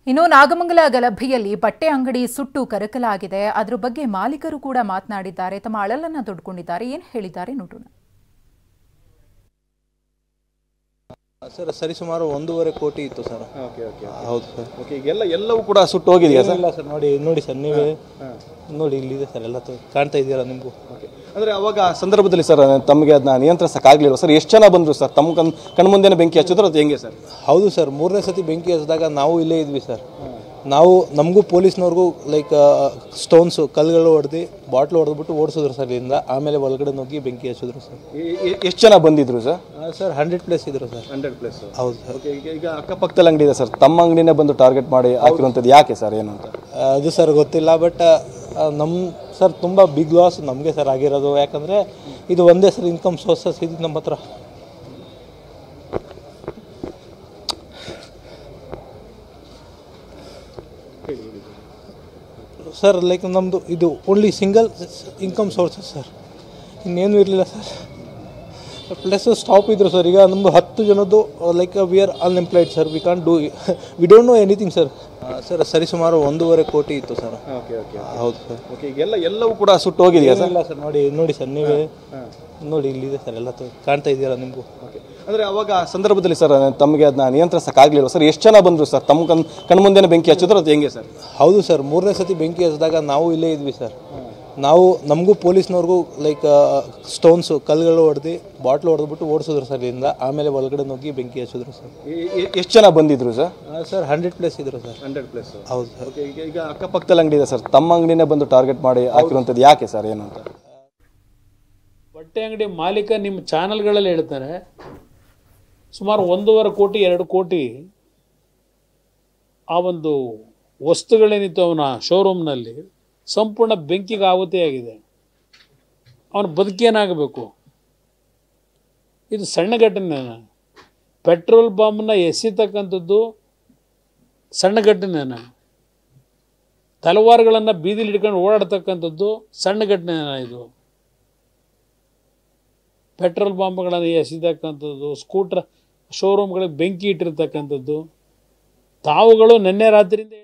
ಇನ್ನು ನಾಗಮಂಗಲ ಗಲಭೆಯಲ್ಲಿ ಬಟ್ಟೆ ಅಂಗಡಿ ಸುಟ್ಟು ಕರಕಲಾಗಿದೆ. ಅದರ ಬಗ್ಗೆ ಮಾಲೀಕರು ಕೂಡ ಮಾತನಾಡಿದ್ದಾರೆ, ತಮ್ಮ ಅಳಲನ್ನ ತೋಡಿಕೊಂಡಿದ್ದಾರೆ. ಏನು ಹೇಳಿದ್ದಾರೆ ನೋಡೋಣ. ಸರ್ ಸರಿಸುಮಾರು 1.5 ಕೋಟಿ ಇತ್ತು ಸರ್. ಹೌದು ಸರ್. ಓಕೆ, ಎಲ್ಲವೂ ಕೂಡ ಸುಟ್ಟು ಹೋಗಿದೆಯಾ ಸರ್? ಇಲ್ಲ ಸರ್, ನೋಡಿ ಸರ್, ನೀವೇ ನೋಡಿ, ಇಲ್ಲಿದೆ ಸರ್, ಎಲ್ಲ ಕಾಣ್ತಾ ಇದೆಯಲ್ಲ ನಿಮಗೂ. ಅಂದರೆ ಅವಾಗ ಸಂದರ್ಭದಲ್ಲಿ ಸರ್ ತಮಗೆ ಅದನ್ನ ನಿಯಂತ್ರಿಸಕ್ಕಾಗಲಿಲ್ಲ ಸರ್? ಎಷ್ಟು ಜನ ಬಂದರು ಸರ್? ತಮ್ಮ ಕಣ್ಮುಂದೆನೇ ಬೆಂಕಿ ಹಚ್ಚಿದ್ರು, ಅದು ಹೆಂಗೆ ಸರ್? ಹೌದು ಸರ್, 3ನೇ ಸತಿ ಬೆಂಕಿ ಹಚ್ಚಿದಾಗ ನಾವು ಇಲ್ಲೇ ಇದ್ವಿ ಸರ್. ನಮಗೂ ಪೊಲೀಸ್ನವ್ರಿಗೂ ಲೈಕ್ ಸ್ಟೋನ್ಸು, ಕಲ್ಲುಗಳು ಹೊಡೆದು ಬಾಟ್ಲು ಹೊಡೆದ್ಬಿಟ್ಟು ಓಡಿಸಿದ್ರು ಸರ್ ಇಲ್ಲಿಂದ. ಆಮೇಲೆ ಒಳಗಡೆ ನುಗ್ಗಿ ಬೆಂಕಿ ಹಚ್ಚಿದ್ರು ಸರ್. ಎಷ್ಟು ಜನ ಬಂದಿದ್ರು ಸರ್? ಸರ್ 100+ ಇದ್ರು ಸರ್. 100+. ಹೌದು ಸರ್. ಓಕೆ, ಈಗ ಅಕ್ಕಪಕ್ಕದಲ್ಲಿ ಅಂಗಡಿ ಇದೆ ಸರ್, ತಮ್ಮ ಅಂಗಡಿನೇ ಬಂದು ಟಾರ್ಗೆಟ್ ಮಾಡಿ ಹಾಕಿರುವಂಥದ್ದು ಯಾಕೆ ಸರ್, ಏನು ಅಂತ? ಅದು ಸರ್ ಗೊತ್ತಿಲ್ಲ. ಬಟ್ ನಮ್ಮ ಸರ್ ತುಂಬ ಬಿಗ್ ಲಾಸ್ ನಮಗೆ ಸರ್ ಆಗಿರೋದು. ಯಾಕಂದರೆ ಇದು ಒಂದೇ ಸರ್ ಇನ್ಕಮ್ ಸೋರ್ಸಸ್ ಇದು ನಮ್ಮ ಹತ್ರ. ಸರ್ ಲೈಕ್ ನಮ್ಮದು ಇದು only single income sources sir, ಇನ್ನೇನು ಇರಲಿಲ್ಲ ಸರ್. ಪ್ಲಸ್ ಸ್ಟಾಪ್ ಇದ್ರು ಸರ್. ಈಗ ನಮ್ಮದು 10 ಜನದ್ದು like we are unemployed sir. We can't do, we don't know anything sir. Sir ಸರಿಸುಮಾರು 1.5 ಕೋಟಿ ಇತ್ತು ಸರ್. ಹೌದು ಸರ್. ಓಕೆ, ಎಲ್ಲವೂ ಕೂಡ ಸುಟ್ಟು ಹೋಗಿದೆಯಾ ಸರ್? ಇಲ್ಲ ಸರ್, ನೋಡಿ ಸರ್, ನೀವೇ ನೋಡಿ, ಇಲ್ಲಿದೆ ಸರ್, ಎಲ್ಲ ಕಾಣ್ತಾ ಇದೆಯಲ್ಲ ನಿಮಗೂ. ಅಂದರೆ ಅವಾಗ ಸಂದರ್ಭದಲ್ಲಿ ಸರ್ ತಮಗೆ ಅದನ್ನ ನಿಯಂತ್ರಿಸಕ್ಕಾಗಲಿಲ್ಲ ಸರ್? ಎಷ್ಟು ಜನ ಬಂದರು ಸರ್? ತಮ್ಮ ಕಣ್ಮುಂದೆನೇ ಬೆಂಕಿ ಹಚ್ಚಿದ್ರು, ಅದು ಹೆಂಗೆ ಸರ್? ಹೌದು ಸರ್, 3ನೇ ಸತಿ ಬೆಂಕಿ ಹಚ್ಚಿದಾಗ ನಾವು ಇಲ್ಲೇ ಇದ್ವಿ ಸರ್. ನಮಗೂ ಪೊಲೀಸ್ನವ್ರಿಗೂ ಲೈಕ್ ಸ್ಟೋನ್ಸು, ಕಲ್ಲುಗಳು ಹೊಡೆದು ಬಾಟ್ಲು ಹೊಡೆದ್ಬಿಟ್ಟು ಓಡಿಸಿದ್ರು ಸರ್ ಇಲ್ಲಿಂದ. ಆಮೇಲೆ ಒಳಗಡೆ ನುಗ್ಗಿ ಬೆಂಕಿ ಹಚ್ಚಿದ್ರು ಸರ್. ಎಷ್ಟು ಜನ ಬಂದಿದ್ರು ಸರ್? ಸರ್ 100+ ಇದ್ರು ಸರ್. 100+. ಹೌದು ಸರ್. ಓಕೆ, ಈಗ ಅಕ್ಕಪಕ್ಕದಲ್ಲಿ ಅಂಗಡಿ ಇದೆ ಸರ್, ತಮ್ಮ ಅಂಗಡಿನೇ ಬಂದು ಟಾರ್ಗೆಟ್ ಮಾಡಿ ಹಾಕಿರುವಂಥದ್ದು ಯಾಕೆ ಸರ್, ಏನು ಅಂತ? ಬಟ್ಟೆ ಅಂಗಡಿ ಮಾಲೀಕ ನಿಮ್ಮ ಚಾನಲ್ಗಳಲ್ಲಿ ಹೇಳ್ತಾರೆ ಸುಮಾರು 1.5 ಕೋಟಿ 2 ಕೋಟಿ ಆ ಒಂದು ವಸ್ತುಗಳೇನಿತ್ತು ಅವನ ಶೋರೂಮ್ನಲ್ಲಿ ಸಂಪೂರ್ಣ ಬೆಂಕಿಗೆ ಆಹುತಿಯಾಗಿದೆ. ಅವನು ಬದುಕೇನಾಗಬೇಕು? ಇದು ಸಣ್ಣ ಘಟನೆ. ಪೆಟ್ರೋಲ್ ಬಾಂಬ್ನ ಎಸೆತಕ್ಕಂಥದ್ದು ಸಣ್ಣ ಘಟನೆನ, ತಲವಾರುಗಳನ್ನು ಬೀದಿಲಿ ಹಿಡ್ಕೊಂಡು ಓಡಾಡ್ತಕ್ಕಂಥದ್ದು ಸಣ್ಣ ಘಟನೆನ. ಇದು ಪೆಟ್ರೋಲ್ ಬಾಂಬ್ಗಳನ್ನು ಎಸೆತಕ್ಕಂಥದ್ದು, ಸ್ಕೂಟ್ರ್ ಶೋರೂಮ್ಗಳಿಗೆ ಬೆಂಕಿ ಇಟ್ಟಿರ್ತಕ್ಕಂಥದ್ದು ತಾವುಗಳು ನಿನ್ನೆ ರಾತ್ರಿಯಿಂದ